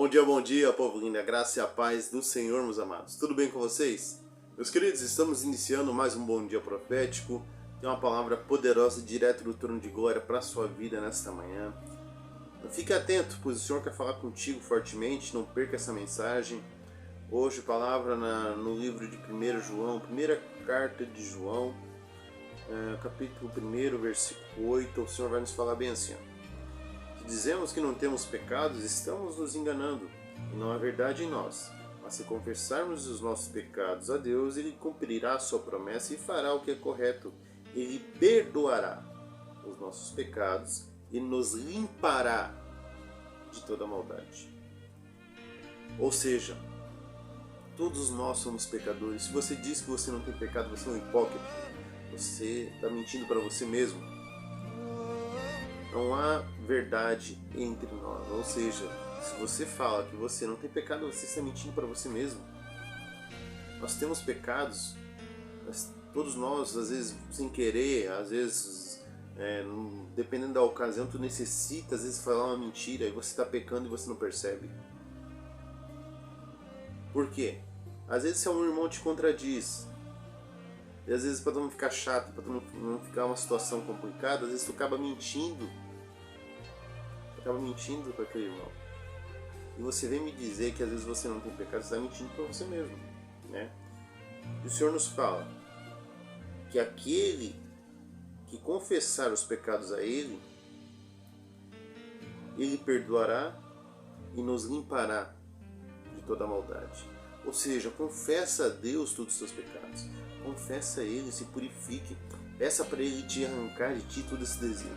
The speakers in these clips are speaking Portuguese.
Bom dia, povo lindo, a graça e a paz do Senhor, meus amados. Tudo bem com vocês? Meus queridos, estamos iniciando mais um Bom Dia Profético. Tem uma palavra poderosa direto do trono de glória para a sua vida nesta manhã. Fique atento, pois o Senhor quer falar contigo fortemente, não perca essa mensagem. Hoje, palavra no livro de 1 João, primeira carta de João, capítulo 1, versículo 8, o Senhor vai nos falar bem assim, ó. Se dizemos que não temos pecados, estamos nos enganando, e não há verdade em nós. Mas se confessarmos os nossos pecados a Deus, Ele cumprirá a sua promessa e fará o que é correto. Ele perdoará os nossos pecados e nos limpará de toda maldade. Ou seja, todos nós somos pecadores. Se você diz que você não tem pecado, você é um hipócrita. Você está mentindo para você mesmo. Não há verdade entre nós. Ou seja, se você fala que você não tem pecado, você está mentindo para você mesmo. Nós temos pecados, mas todos nós, às vezes sem querer, às vezes dependendo da ocasião, tu necessita às vezes falar uma mentira e você está pecando e você não percebe. Por quê? Às vezes se um irmão te contradiz, e às vezes para não ficar chato, para não ficar uma situação complicada, às vezes tu acaba mentindo para aquele irmão. E você vem me dizer que às vezes você não tem pecado, você está mentindo para você mesmo, né? E o Senhor nos fala que aquele que confessar os pecados a Ele, Ele perdoará e nos limpará de toda maldade. Ou seja, confessa a Deus todos os seus pecados. Confessa a Ele, se purifique. Peça para Ele te arrancar de ti todo esse desejo,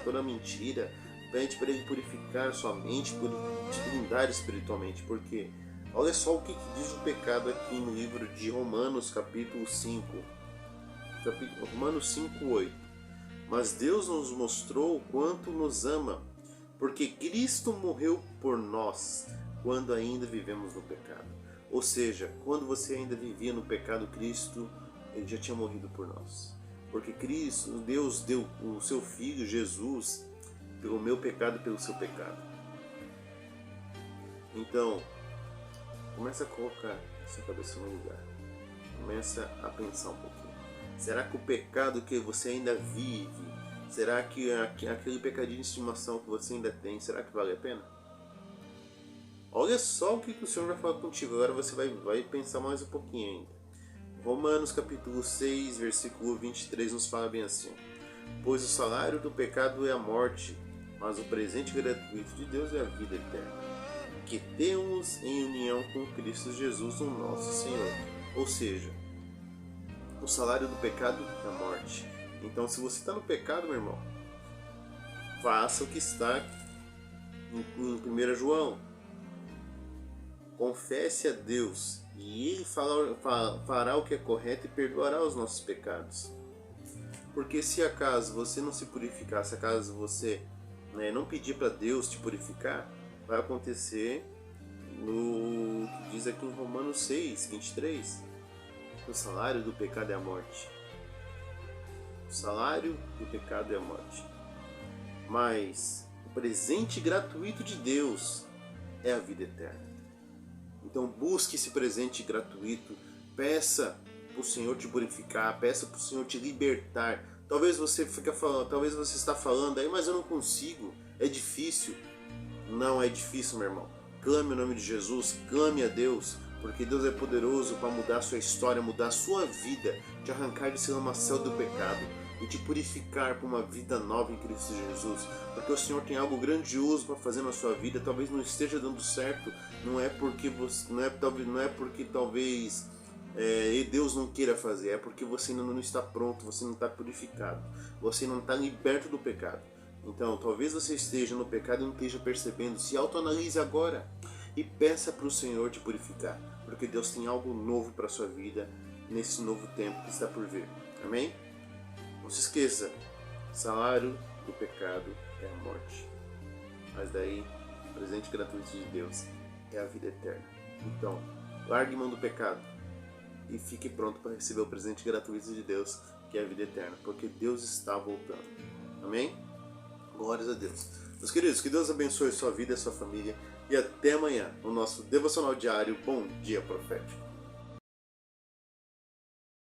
toda mentira. Pede para Ele purificar sua mente, te blindar espiritualmente. Porque olha só o que diz o pecado aqui no livro de Romanos, capítulo 5. Romanos 5:8. Mas Deus nos mostrou o quanto nos ama, porque Cristo morreu por nós quando ainda vivemos no pecado. Ou seja, quando você ainda vivia no pecado, Cristo ele já tinha morrido por nós. Porque Deus deu o seu Filho, Jesus, pelo meu pecado e pelo seu pecado. Então, começa a colocar sua cabeça no lugar. Começa a pensar um pouquinho. Será que o pecado que você ainda vive, será que aquele pecadinho de estimação que você ainda tem, será que vale a pena? Olha só o que o Senhor vai falar contigo. Agora você vai pensar mais um pouquinho ainda. Romanos capítulo 6, versículo 23 nos fala bem assim. Pois o salário do pecado é a morte, mas o presente gratuito de Deus é a vida eterna, que temos em união com Cristo Jesus, o nosso Senhor. Ou seja, o salário do pecado é a morte. Então, se você está no pecado, meu irmão, faça o que está em 1 João. Confesse a Deus e Ele fará o que é correto e perdoará os nossos pecados. Porque se acaso você não se purificar, se acaso você não pedir para Deus te purificar, vai acontecer no que diz aqui em Romanos 6, 23. O salário do pecado é a morte. O salário do pecado é a morte. Mas o presente gratuito de Deus é a vida eterna. Então busque esse presente gratuito, peça para o Senhor te purificar, peça para o Senhor te libertar. Talvez você está falando aí, mas eu não consigo, é difícil. Não é difícil, meu irmão. Clame o nome de Jesus, clame a Deus, porque Deus é poderoso para mudar a sua história, mudar a sua vida, te arrancar desse lamaçal do pecado e te purificar para uma vida nova em Cristo Jesus. Porque o Senhor tem algo grandioso para fazer na sua vida. Talvez não esteja dando certo, não é porque talvez Deus não queira fazer, é porque você ainda não está pronto, você não está purificado, você não está liberto do pecado. Então, talvez você esteja no pecado e não esteja percebendo. Se autoanalise agora e peça para o Senhor te purificar, porque Deus tem algo novo para a sua vida nesse novo tempo que está por vir. Amém? Não se esqueça, salário do pecado é a morte, mas daí o presente gratuito de Deus é a vida eterna. Então, largue mão do pecado e fique pronto para receber o presente gratuito de Deus, que é a vida eterna, porque Deus está voltando. Amém? Glórias a Deus. Meus queridos, que Deus abençoe sua vida e sua família. E até amanhã, no nosso devocional diário Bom Dia Profético.